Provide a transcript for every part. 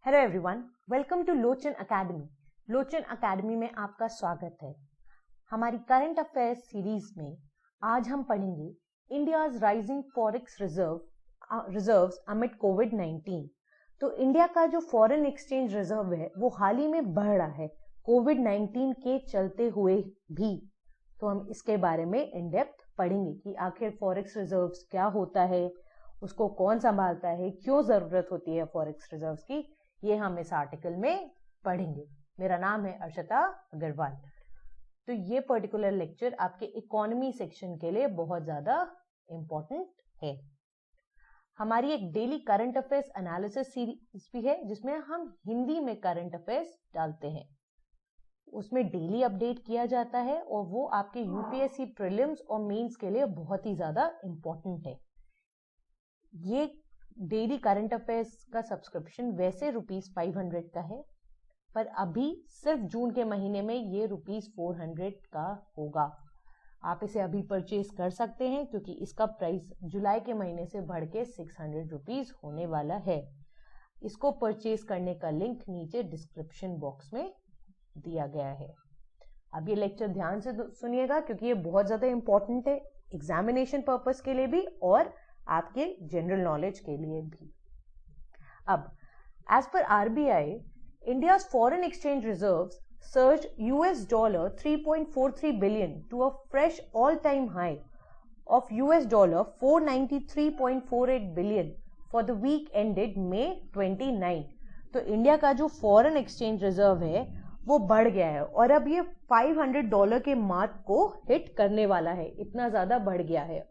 Hello everyone, welcome to Lochan academy. Lochan academy में आपका स्वागत है। हमारी करंट अफेयर्स सीरीज में आज हम पढ़ेंगे India's rising forex reserves amid कोविड-19। तो इंडिया का जो फॉरेन एक्सचेंज रिजर्व है वो हाल ही में बढ़ रहा है कोविड-19 के चलते हुए भी। तो हम इसके बारे में इन डेप्थ पढ़ेंगे कि आखिर फॉरेक्स रिजर्व्स क्या होता है, उसको कौन संभालता है, क्यों जरूरत होती है फॉरेक्स रिजर्व्स की, ये हम इस आर्टिकल में पढ़ेंगे। मेरा नाम है अर्षिता अग्रवाल। तो ये पर्टिकुलर लेक्चर आपके इकोनॉमी सेक्शन के लिए बहुत ज्यादा इंपॉर्टेंट है। हमारी एक daily current affairs analysis series भी है जिसमें हम हिंदी में करंट अफेयर्स डालते हैं। उसमें डेली अपडेट किया जाता है और वो आपके यूपीएससी प्रीलिम्स और मेंस के लिए बहुत ही ज्यादा इंपॉर्टेंट है। ये डेली करंट अफेयर्स का सब्सक्रिप्शन वैसे ₹500 का है, पर अभी सिर्फ जून के महीने में ये ₹400 का होगा। आप इसे अभी परचेज कर सकते हैं क्योंकि इसका प्राइस जुलाई के महीने से बढ़ के ₹600 होने वाला है। इसको परचेज करने का लिंक नीचे डिस्क्रिप्शन बॉक्स में दिया गया है। अब ये लेक्चर ध्यान से सुनिएगा क्योंकि ये बहुत ज्यादा इंपॉर्टेंट है एग्जामिनेशन पर्पस के लिए भी और आपके जनरल नॉलेज के लिए भी। अब as per RBI, India's foreign exchange reserves surged $3.43 billion to a fresh all-time high of $493.48 billion for the week ended May 29। तो इंडिया का जो फॉरेन एक्सचेंज रिजर्व है वो बढ़ गया है और अब ये $500 के मार्क को हिट करने वाला है। इतना ज्यादा बढ़ गया है,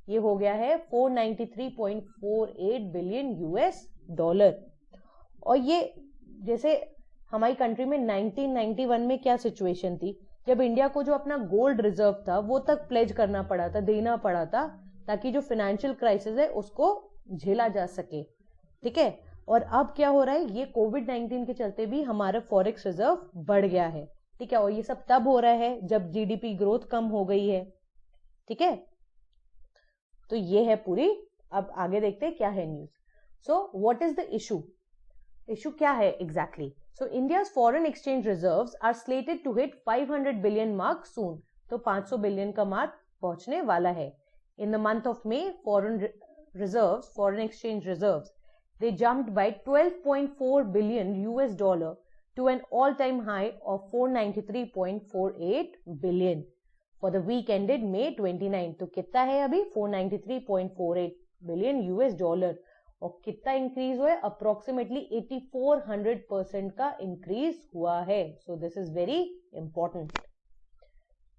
ये हो गया है $493.48 बिलियन। और ये जैसे हमारी कंट्री में 1991 में क्या सिचुएशन थी, जब इंडिया को जो अपना गोल्ड रिजर्व था वो तक प्लेज करना पड़ा था, देना पड़ा था, ताकि जो फाइनेंशियल क्राइसिस है उसको झेला जा सके। ठीक है, और अब क्या हो रहा है, ये कोविड-19 के चलते भी हमारा फॉरेक्स रिजर्व बढ़ गया है। ठीक है, और ये सब तब हो रहा है जब जीडीपी ग्रोथ कम हो गई है। ठीक है, तो ये है पूरी। अब आगे देखते हैं क्या है news. So what is the issue क्या है एग्जैक्टली। So India's foreign exchange reserves are slated to hit 500 billion mark soon. तो 500 बिलियन का मार्क पहुंचने वाला है। In the month of May, foreign exchange reserves they jumped by $12.4 billion to an all-time high of $493.48 billion for the week ended May 29। तो कितना है अभी $493.48 billion और कितना इंक्रीज हुआ है, अप्रोक्सीमेटली 8400% का इंक्रीज हुआ है। So this is very important.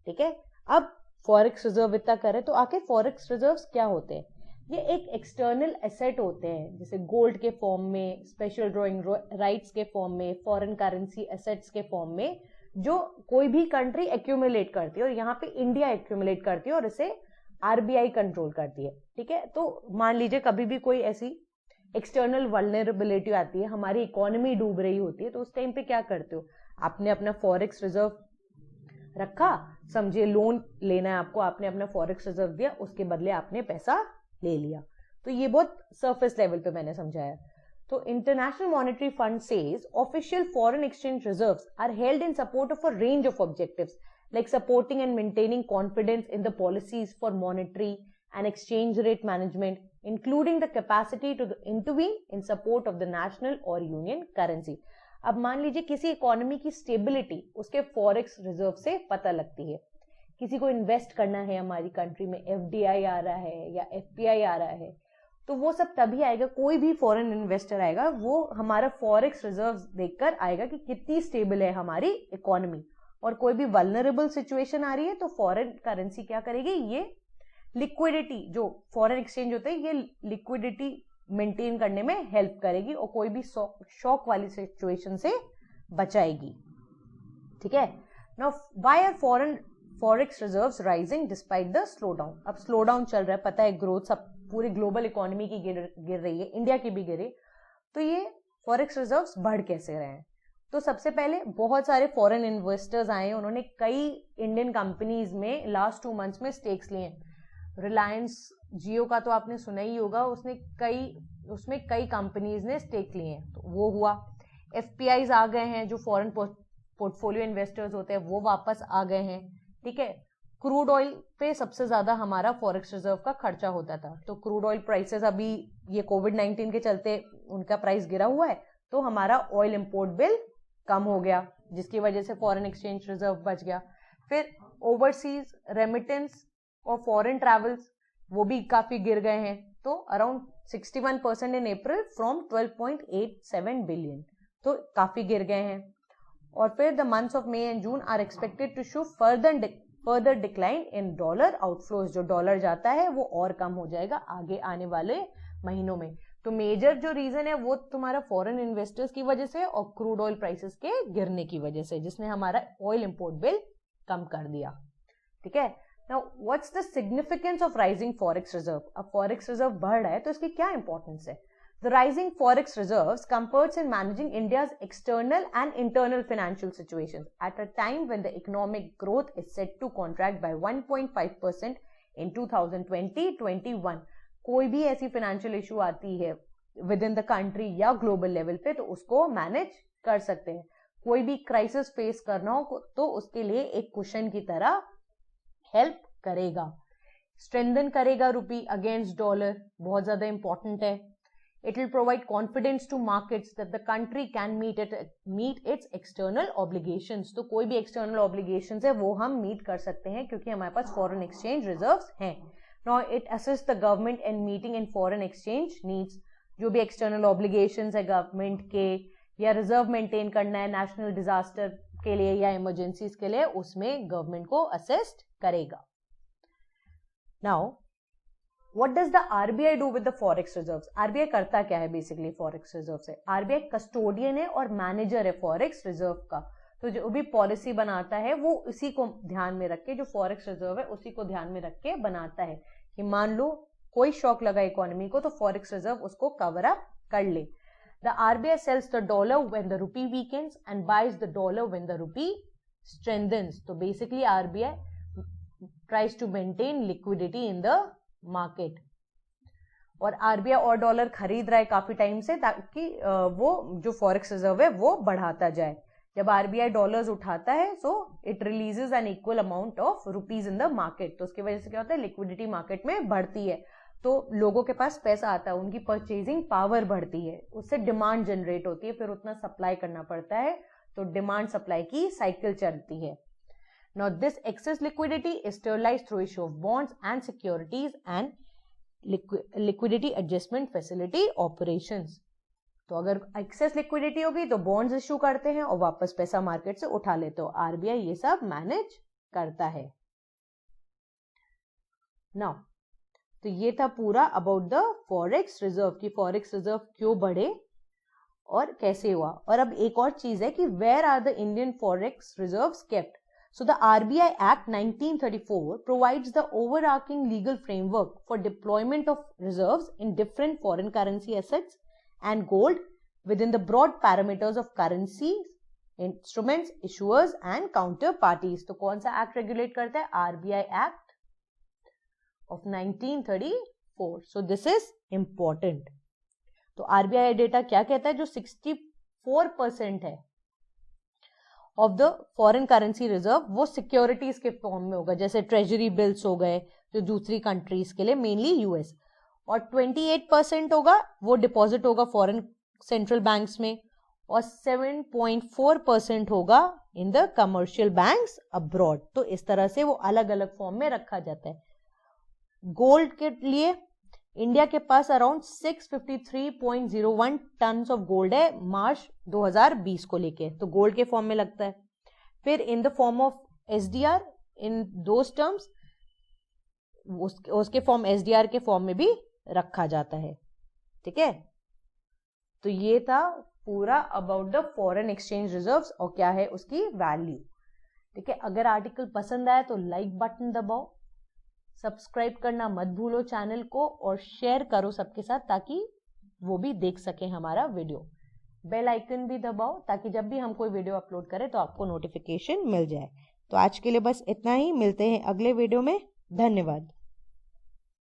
ठीक है, अब फॉरेक्स रिजर्व इतना करे तो आखिर फॉरेक्स रिजर्व्स क्या होते हैं। ये एक एक्सटर्नल एसेट होते हैं, जैसे गोल्ड के फॉर्म में, स्पेशल ड्रॉइंग राइट्स के फॉर्म में, फॉरेन करेंसी एसेट्स के फॉर्म में, जो कोई भी कंट्री एक्यूमुलेट करती है और यहाँ पे इंडिया एक्यूमुलेट करती है और इसे आरबीआई कंट्रोल करती है। ठीक है, तो मान लीजिए कभी भी कोई ऐसी एक्सटर्नल वल्नरेबिलिटी आती है, हमारी इकोनॉमी डूब रही होती है, तो उस टाइम पे क्या करते हो, आपने अपना फॉरेक्स रिजर्व रखा, समझिए लोन लेना है आपको, आपने अपना फॉरेक्स रिजर्व दिया, उसके बदले आपने पैसा ले लिया। तो ये बहुत सरफेस लेवल पे मैंने समझाया। तो international monetary fund says official foreign exchange reserves are held in support of a range of objectives like supporting and maintaining confidence in the policies for monetary and exchange rate management, including the capacity to intervene in support of the national और union currency. अब मान लीजिए किसी economy की stability उसके forex reserve से पता लगती है। किसी को इन्वेस्ट करना है हमारी कंट्री में, एफडीआई आ रहा है या एफपीआई आ रहा है, तो वो सब तभी आएगा, कोई भी फॉरेन इन्वेस्टर आएगा वो हमारा फॉरेक्स रिजर्व देखकर आएगा कि कितनी स्टेबल है हमारी इकोनॉमी। और कोई भी वल्नरेबल सिचुएशन आ रही है तो फॉरेन करेंसी क्या करेगी, ये लिक्विडिटी, जो फॉरेन एक्सचेंज होते हैं, ये लिक्विडिटी मेंटेन करने में हेल्प करेगी और कोई भी शॉक वाली सिचुएशन से बचाएगी। ठीक है, now why are forex reserves rising despite the slowdown. अब स्लोडाउन चल रहा है, पता है, ग्रोथ सब पूरी ग्लोबल इकोनॉमी की गिर रही है, इंडिया की भी गिरे, तो ये फॉरेक्स रिजर्व्स बढ़ कैसे रहे हैं। तो सबसे पहले बहुत सारे फॉरेन इन्वेस्टर्स आए, उन्होंने कई इंडियन कंपनीज में लास्ट 2 मंथ्स में स्टेक्स लिए। रिलायंस जियो का तो आपने सुना ही होगा, उसमें कई कंपनीज ने स्टेक लिए हैं, तो वो हुआ। FPIs आ गए हैं, जो फॉरेन पोर्टफोलियो इन्वेस्टर्स होते हैं वो वापस आ गए हैं, ठीक है। क्रूड ऑयल पे सबसे ज्यादा हमारा फॉरेक्स रिजर्व का खर्चा होता था, तो क्रूड ऑयल प्राइसेस अभी ये कोविड-19 के चलते उनका प्राइस गिरा हुआ है, तो हमारा ऑयल इंपोर्ट बिल कम हो गया, जिसकी वजह से फॉरेन एक्सचेंज रिजर्व बच गया। फिर ओवरसीज रेमिटेंस और फॉरेन ट्रैवल्स वो भी काफी गिर गए हैं, तो around 61% in April from 12.87 billion, तो काफी गिर गए हैं। और फिर the months of May and June are expected to show further decline in dollar outflows, जो डॉलर जाता है वो और कम हो जाएगा आगे आने वाले महीनों में। तो मेजर जो रीजन है वो तुम्हारा फॉरेन इन्वेस्टर्स की वजह से और क्रूड ऑयल प्राइसेस के गिरने की वजह से, जिसने हमारा ऑयल इंपोर्ट बिल कम कर दिया, ठीक है। Now what's the significance of rising forex reserve? अब फॉरेक्स रिजर्व बढ़ रहा है तो इसकी क्या इंपॉर्टेंस है? The rising forex reserves comforts in managing India's external and internal financial situations at a time when the economic growth is set to contract by 1.5% in 2020-21. कोई भी ऐसी financial issue आती है within the country या global level पे तो उसको manage कर सकते हैं। कोई भी crisis face करना हो तो उसके लिए एक cushion की तरह help करेगा। strengthen करेगा रुपी against dollar, बहुत ज्यादा important है। It will provide confidence to markets that the country can meet its external obligations. तो कोई भी external obligations है वो हम meet कर सकते हैं क्योंकि हमारे पास foreign exchange reserves हैं। Now it assists the government in meeting in foreign exchange needs. जो भी external obligations है government के या reserve maintain करना है national disaster के लिए या emergencies के लिए, उसमें government को assist करेगा। Now What does the RBI do with the forex reserves? RBI करता क्या है बेसिकली forex reserve से? RBI कस्टोडियन है और मैनेजर है forex reserve का, तो जो भी पॉलिसी बनाता है वो उसी को ध्यान में रख के, जो forex reserve है उसी को ध्यान में रख के बनाता है कि मान लो कोई शॉक लगा इकोनॉमी को तो forex reserve उसको कवर अप कर ले। The RBI sells the dollar when the rupee weakens and buys the dollar when the rupee strengthens. तो basically RBI tries to maintain liquidity in the market, और RBI और dollar खरीद रहा है काफी टाइम से ताकि वो जो फॉरेक्स रिजर्व है वो बढ़ाता जाए। जब आरबीआई डॉलर्स उठाता है so it releases an equal amount of rupees in the market, तो उसकी वजह से क्या होता है, लिक्विडिटी मार्केट में बढ़ती है, तो लोगों के पास पैसा आता है, उनकी परचेजिंग पावर बढ़ती है, उससे डिमांड जनरेट होती है, फिर उतना सप्लाई करना पड़ता है, तो डिमांड सप्लाई की साइकिल चलती है। Now this excess liquidity is sterilized through issue of bonds and securities and liquidity adjustment facility operations. तो अगर excess liquidity होगी तो bonds issue करते हैं और वापस पैसा मार्केट से उठा लेते हो, RBI ये सब मैनेज करता है। Now तो ये था पूरा about the forex reserve कि forex reserve क्यों बढ़े और कैसे हुआ। और अब एक और चीज है कि where are the Indian forex reserves kept? So the RBI Act 1934 provides the overarching legal framework for deployment of reserves in different foreign currency assets and gold within the broad parameters of currencies, instruments, issuers and counterparties. तो कौन सा act regulate करता है? RBI Act of 1934. So this is important. तो RBI data क्या कहता है? जो 64% है of the foreign currency reserve वो सिक्योरिटीज के फॉर्म में होगा, जैसे ट्रेजरी बिल्स हो गए जो दूसरी कंट्रीज के लिए, मेनली यूएस, और 28% होगा वो डिपॉजिट होगा फॉरेन सेंट्रल बैंक्स में, और 7.4% होगा in the commercial banks abroad. तो इस तरह से वो अलग अलग फॉर्म में रखा जाता है। गोल्ड के लिए इंडिया के पास अराउंड 653.01 टन ऑफ गोल्ड है मार्च 2020 को लेके, तो गोल्ड के फॉर्म में लगता है। फिर in the form of SDR in those terms उसके फॉर्म एसडीआर के फॉर्म में भी रखा जाता है, ठीक है। तो ये था पूरा about the foreign exchange reserves और क्या है उसकी वैल्यू, ठीक है। अगर आर्टिकल पसंद आया तो लाइक बटन दबाओ, सब्सक्राइब करना मत भूलो चैनल को, और शेयर करो सबके साथ ताकि वो भी देख सके हमारा वीडियो। बेल आइकन भी दबाओ ताकि जब भी हम कोई वीडियो अपलोड करें तो आपको नोटिफिकेशन मिल जाए। तो आज के लिए बस इतना ही, मिलते हैं अगले वीडियो में। धन्यवाद।